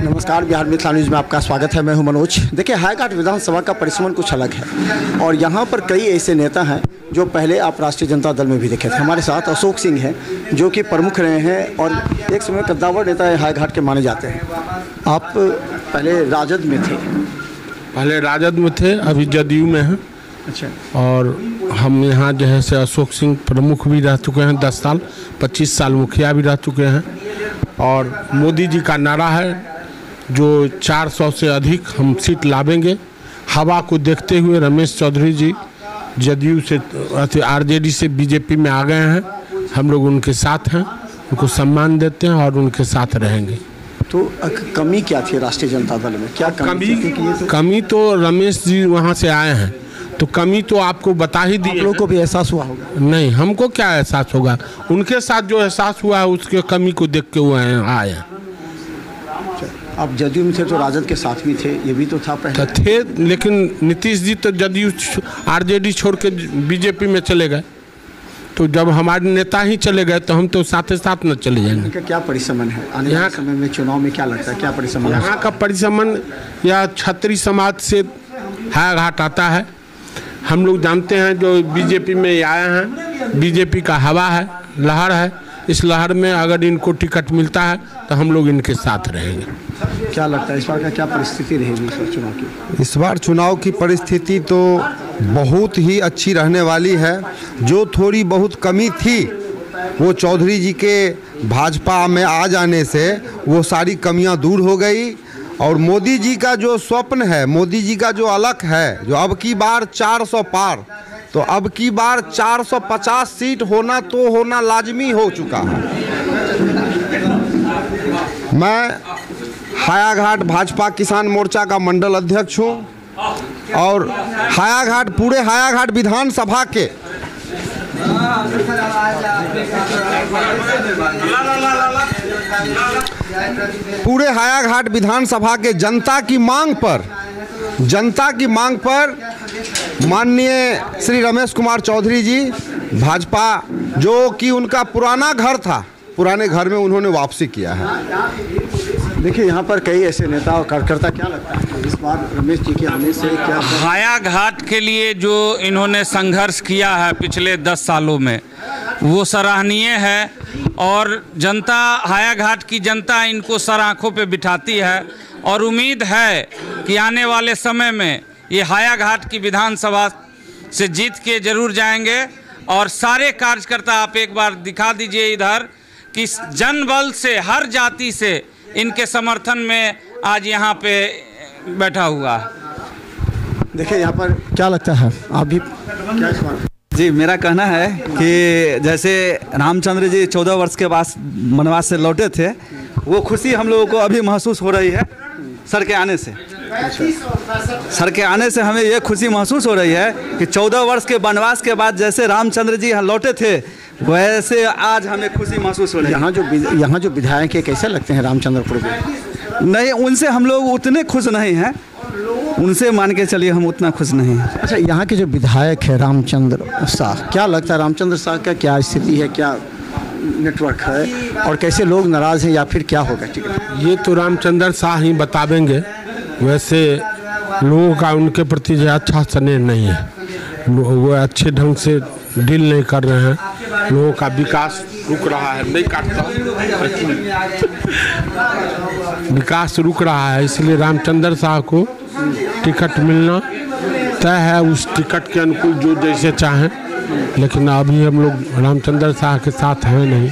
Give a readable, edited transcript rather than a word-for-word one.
नमस्कार, बिहार मिथिला न्यूज़ में आपका स्वागत है। मैं हूं मनोज। देखिए, हाईघाट विधानसभा का परिसमन कुछ अलग है और यहां पर कई ऐसे नेता हैं जो पहले आप राष्ट्रीय जनता दल में भी देखे थे। हमारे साथ अशोक सिंह हैं जो कि प्रमुख रहे हैं और एक समय कद्दावर नेता हाईघाट के माने जाते हैं। आप पहले राजद में थे? पहले राजद में थे, अभी जदयू में हैं। अच्छा। और हम यहाँ जो है से अशोक सिंह प्रमुख भी रह चुके हैं 10 साल, 25 साल मुखिया भी रह चुके हैं। और मोदी जी का नारा है जो 400 से अधिक हम सीट लावेंगे। हवा को देखते हुए रमेश चौधरी जी जदयू से आरजेडी से बीजेपी में आ गए हैं। हम लोग उनके साथ हैं, उनको सम्मान देते हैं और उनके साथ रहेंगे। तो कमी क्या थी राष्ट्रीय जनता दल में? क्या कमी तो रमेश जी वहाँ से आए हैं, तो कमी तो आपको बता ही दी। आप लोगों को भी एहसास हुआ होगा? नहीं, हमको क्या एहसास होगा, उनके साथ जो एहसास हुआ है उसके कमी को देख के वो आए हैं। आप जदयू में थे तो राजद के साथ भी थे, ये भी तो था पहले? थे, लेकिन नीतीश जी तो जदयू आरजेडी छोड़ के बीजेपी में चले गए। तो जब हमारे नेता ही चले गए तो हम तो साथ साथ न चले जाएंगे। क्या परिसमन है आने वाले समय में चुनाव में? क्या लगता है क्या परिसमन? यहाँ का परिसमन या क्षत्रिय समाज से हाईघाट आता है। हम लोग जानते हैं जो बीजेपी में आए हैं, बीजेपी का हवा है, लहर है। इस लहर में अगर इनको टिकट मिलता है तो हम लोग इनके साथ रहेंगे। क्या लगता है इस बार का क्या परिस्थिति रहेगी इस चुनाव की? इस बार चुनाव की परिस्थिति तो बहुत ही अच्छी रहने वाली है। जो थोड़ी बहुत कमी थी वो चौधरी जी के भाजपा में आ जाने से वो सारी कमियां दूर हो गई। और मोदी जी का जो स्वप्न है, मोदी जी का जो अलख है, जो अब की बार 400 पार, तो अब की बार 450 सीट होना तो होना लाजमी हो चुका है। मैं हायाघाट भाजपा किसान मोर्चा का मंडल अध्यक्ष हूं और हायाघाट पूरे हायाघाट विधानसभा के हायाघाट विधानसभा के जनता की मांग पर माननीय श्री रमेश कुमार चौधरी जी भाजपा, जो कि उनका पुराना घर था, पुराने घर में उन्होंने वापसी किया है। देखिए, यहाँ पर कई ऐसे नेता और कार्यकर्ता, क्या लगता है इस बार रमेश जी के आने से क्या? हायाघाट के लिए जो इन्होंने संघर्ष किया है पिछले 10 सालों में, वो सराहनीय है। और जनता, हायाघाट की जनता इनको सर आँखों पे बिठाती है और उम्मीद है कि आने वाले समय में ये हायाघाट की विधानसभा से जीत के जरूर जाएंगे। और सारे कार्यकर्ता, आप एक बार दिखा दीजिए इधर कि जनबल से, हर जाति से इनके समर्थन में आज यहाँ पे बैठा हुआ है। देखिए, यहाँ पर क्या लगता है आप भी क्या इस बार? जी, मेरा कहना है कि जैसे रामचंद्र जी 14 वर्ष के बाद वनवास से लौटे थे, वो खुशी हम लोगों को अभी महसूस हो रही है सर के आने से। सर के आने से हमें ये खुशी महसूस हो रही है कि 14 वर्ष के वनवास के बाद जैसे रामचंद्र जी यहाँ लौटे थे, वैसे आज हमें खुशी महसूस हो रही है। यहाँ जो विधायक है कैसे लगते हैं रामचंद्रपुर में? नहीं, उनसे हम लोग उतने खुश नहीं हैं, उनसे मान के चलिए हम उतना खुश नहीं हैं। अच्छा, यहाँ के जो विधायक है रामचंद्र शाह, क्या लगता है रामचंद्र शाह का क्या स्थिति है, क्या नेटवर्क है और कैसे लोग नाराज़ हैं या फिर क्या होगा टिकट? ये तो रामचंद्र शाह ही बतावेंगे। वैसे लोगों का उनके प्रति जो अच्छा स्नेह नहीं है, वो अच्छे ढंग से डील नहीं कर रहे हैं। लोगों का विकास रुक रहा है, नहीं काटता, विकास रुक रहा है। इसलिए रामचंद्र शाह को टिकट मिलना तय है, उस टिकट के अनुकूल जो जैसे चाहें। लेकिन अभी हम लोग रामचंद्र शाह के साथ हैं नहीं।